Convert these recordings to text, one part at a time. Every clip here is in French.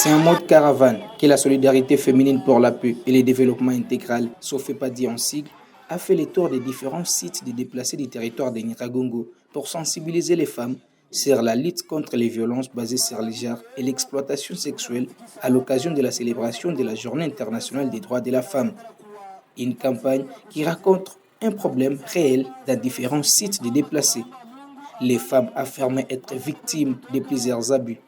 C'est un mode caravane que la solidarité féminine pour la paix et le développement intégral, SOFEPADI en sigle, a fait le tour des différents sites de déplacés du territoire de Nyiragongo pour sensibiliser les femmes sur la lutte contre les violences basées sur les genres et l'exploitation sexuelle à l'occasion de la célébration de la Journée internationale des droits de la femme. Une campagne qui raconte un problème réel dans différents sites de déplacés. Les femmes affirment être victimes de plusieurs abus.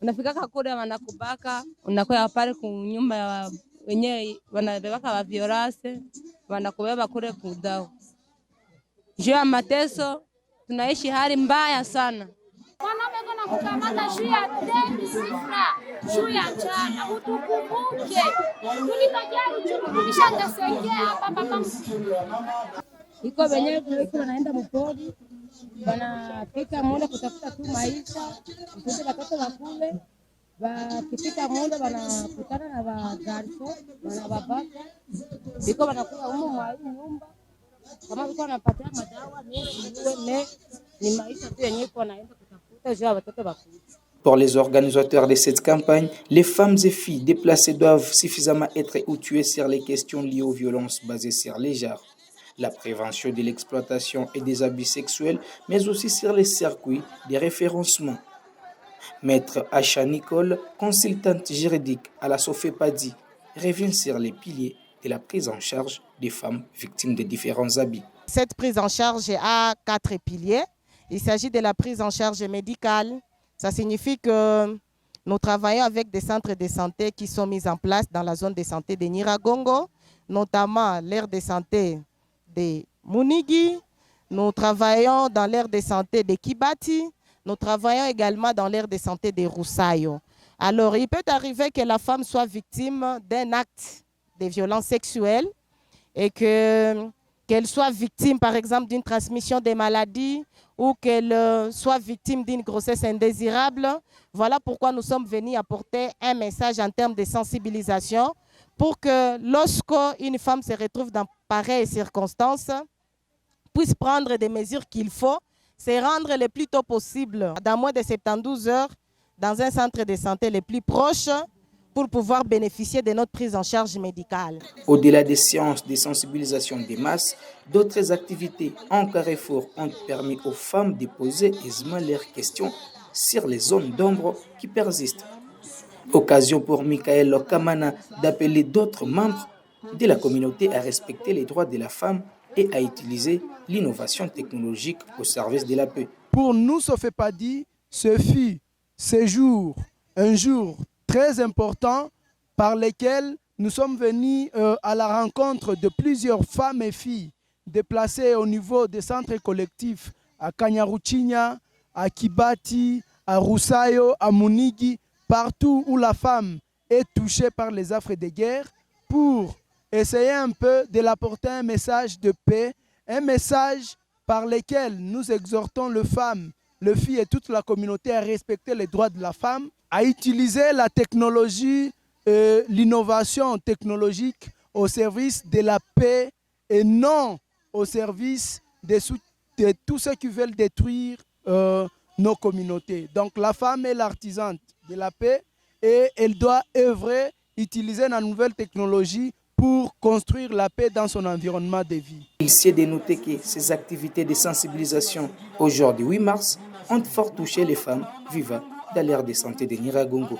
Unafika kule wanakubaka, unakuwa pale kunyumba ya wenyewe wanabebaka wa violase, wanakubeba kule kudao. Juu ya mateso, tunaishi hali mbaya sana. Wanaume kuna kukamata juu ya deni sifra, juu ya njana, utukumbuke. Tulitojali tukumisha tesekea hapa papa. Iko wenyewe kule wanaenda mpori, wanafika muda kutafuta tu maisha, mtoto watoto wa kule, wakifika muda wanakutana na wagarso, wanawabaka. Iko wanakuwa humo mwa nyumba, kama wiko wanapatia madawa, ni maisha tu yenyewe wanaenda kutafuta juu ya watoto wa kule. Pour les organisateurs de cette campagne, les femmes et filles déplacées doivent suffisamment être outillées sur les questions liées aux violences basées sur les genres, la prévention de l'exploitation et des abus sexuels, mais aussi sur les circuits de référencement. Maître Acha Nicole, consultante juridique à la SOFEPADI, revient sur les piliers de la prise en charge des femmes victimes de différents abus. Cette prise en charge a 4 piliers. Il s'agit de la prise en charge médicale. Ça signifie que nous travaillons avec des centres de santé qui sont mis en place dans la zone de santé de Nyiragongo, notamment l'aire de santé de Munigi. Nous travaillons dans l'aire de santé de Kibati. Nous travaillons également dans l'aire de santé de Roussayo. Alors, il peut arriver que la femme soit victime d'un acte de violence sexuelle et qu'elle soit victime, par exemple, d'une transmission des maladies ou qu'elle soit victime d'une grossesse indésirable. Voilà pourquoi nous sommes venus apporter un message en termes de sensibilisation pour que lorsqu'une femme se retrouve dans pareilles circonstances, puisse prendre des mesures qu'il faut, se rendre le plus tôt possible, dans moins de 72 heures, dans un centre de santé le plus proche, pour pouvoir bénéficier de notre prise en charge médicale. Au-delà des séances de sensibilisation des masses, d'autres activités en Carrefour ont permis aux femmes de poser aisément leurs questions sur les zones d'ombre qui persistent. Occasion pour Michael Kamana d'appeler d'autres membres de la communauté à respecter les droits de la femme et à utiliser l'innovation technologique au service de la paix. Pour nous, SOFEPADI, ce fut un jour très important par lequel nous sommes venus à la rencontre de plusieurs femmes et filles déplacées au niveau des centres collectifs à Kanyaruchinya, à Kibati, à Roussayo, à Munigi, partout où la femme est touchée par les affres de guerre, pour essayer un peu de l'apporter un message de paix, un message par lequel nous exhortons les femmes, les filles et toute la communauté à respecter les droits de la femme, à utiliser la technologie, l'innovation technologique au service de la paix et non au service de tous ceux qui veulent détruire nos communautés. Donc la femme est l'artisane de la paix et elle doit œuvrer, utiliser la nouvelle technologie pour construire la paix dans son environnement de vie. Il est de noter que ces activités de sensibilisation aujourd'hui 8 mars ont fort touché les femmes vivant dans l'aire de santé de Nyiragongo.